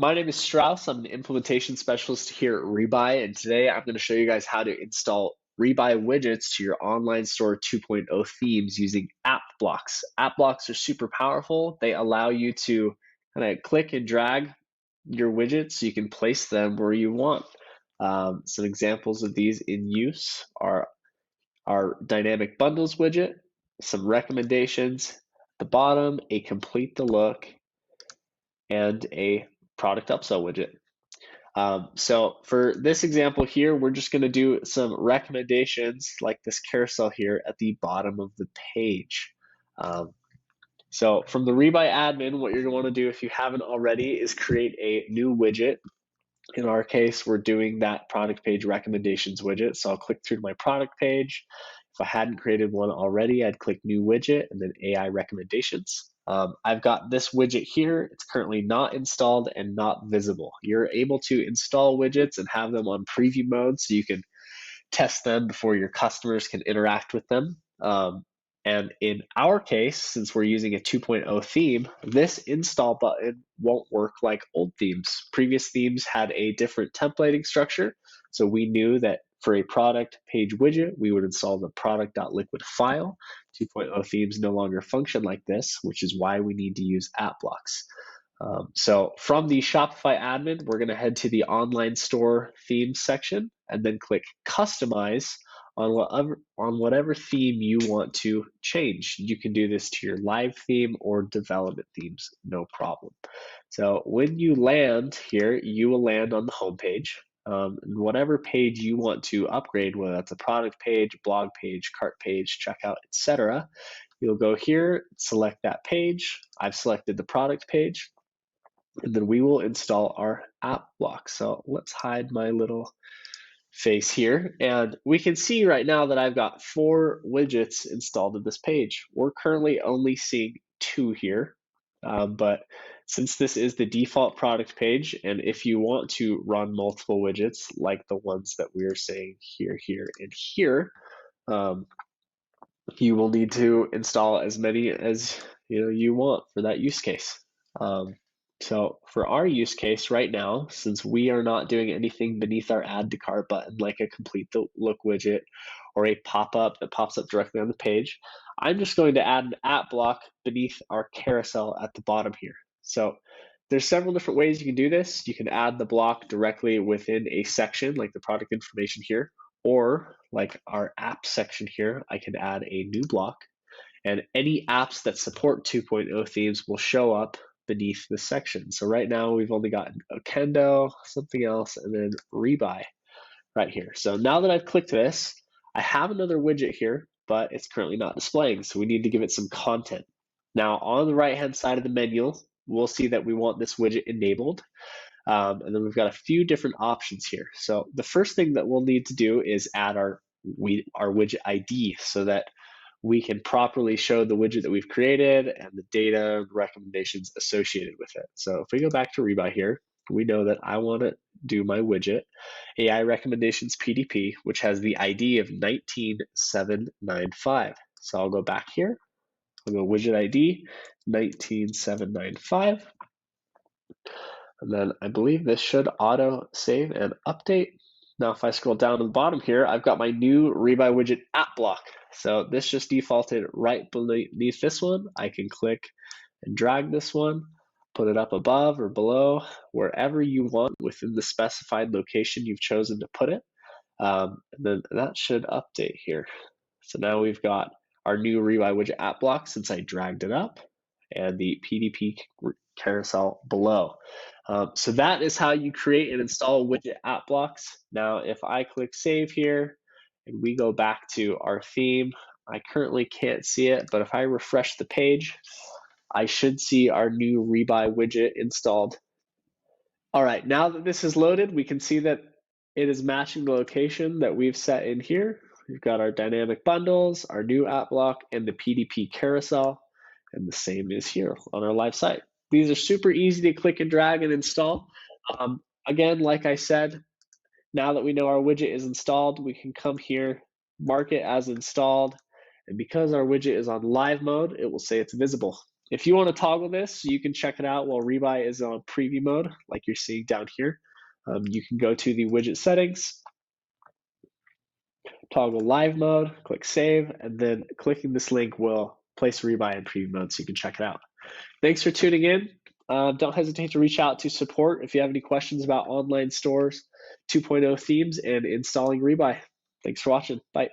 My name is Strauss. I'm an implementation specialist here at Rebuy, and today I'm going to show you guys how to install Rebuy widgets to your online store 2.0 themes using app blocks. App blocks are super powerful. They allow you to kind of click and drag your widgets so you can place them where you want. Some examples of these in use are our dynamic bundles widget, some recommendations, at the bottom, a complete the look, and a product upsell widget. So for this example here, we're just going to do some recommendations like this carousel here at the bottom of the page. So from the Rebuy admin, what you're going to want to do if you haven't already is create a new widget. In our case, we're doing that product page recommendations widget. So I'll click through to my product page. If I hadn't created one already, I'd click new widget and then AI recommendations. I've got this widget here. It's currently not installed and not visible. You're able to install widgets and have them on preview mode so you can test them before your customers can interact with them. And in our case, since we're using a 2.0 theme, this install button won't work like old themes. Previous themes had a different templating structure, so we knew that for a product page widget, we would install the product.liquid file. 2.0 themes no longer function like this, which is why we need to use app blocks. So from the Shopify admin, we're going to head to the online store themes section and then click customize on whatever theme you want to change. You can do this to your live theme or development themes, no problem. So when you land here, you will land on the home page. And whatever page you want to upgrade, whether that's a product page, blog page, cart page, checkout, etc., you'll go here, select that page. I've selected the product page, and then we will install our app block. So let's hide my little face here, and we can see right now that I've got 4 widgets installed to this page. We're currently only seeing 2 here, but since this is the default product page, and if you want to run multiple widgets like the ones that we're saying here, and here, you will need to install as many as you want for that use case. So for our use case right now, since we are not doing anything beneath our add to cart button like a complete the look widget or a pop-up that pops up directly on the page, I'm just going to add an app block beneath our carousel at the bottom here. So there's several different ways you can do this. You can add the block directly within a section like the product information here, or like our app section here, I can add a new block, and any apps that support 2.0 themes will show up beneath this section. So right now we've only got Okendo, something else, and then Rebuy right here. So now that I've clicked this, I have another widget here, but it's currently not displaying, so we need to give it some content. Now on the right-hand side of the menu, we'll see that we want this widget enabled. And then we've got a few different options here. So the first thing that we'll need to do is add our widget ID so that we can properly show the widget that we've created and the data recommendations associated with it. So if we go back to Rebuy here, we know that I want to do my widget AI recommendations PDP, which has the ID of 19795. So I'll go back here. I'll go widget ID 19795. And then I believe this should auto save and update. Now, if I scroll down to the bottom here, I've got my new Rebuy widget app block. So this just defaulted right beneath this one. I can click and drag this one, put it up above or below, wherever you want within the specified location you've chosen to put it. And then that should update here. So now we've got our new Rebuy widget app block since I dragged it up, and the PDP carousel below. So that is how you create and install widget app blocks. Now, if I click save here and we go back to our theme, I currently can't see it, but if I refresh the page, I should see our new Rebuy widget installed. All right, now that this is loaded, we can see that it is matching the location that we've set in here. We've got our dynamic bundles, our new app block, and the PDP carousel, and the same is here on our live site. These are super easy to click and drag and install. Again, like I said, now that we know our widget is installed, we can come here, mark it as installed, and because our widget is on live mode, it will say it's visible. If you want to toggle this, you can check it out while Rebuy is on preview mode, like you're seeing down here. You can go to the widget settings, toggle live mode, click save, and then clicking this link will place Rebuy in preview mode so you can check it out. Thanks for tuning in. Don't hesitate to reach out to support if you have any questions about online stores, 2.0 themes, and installing Rebuy. Thanks for watching. Bye.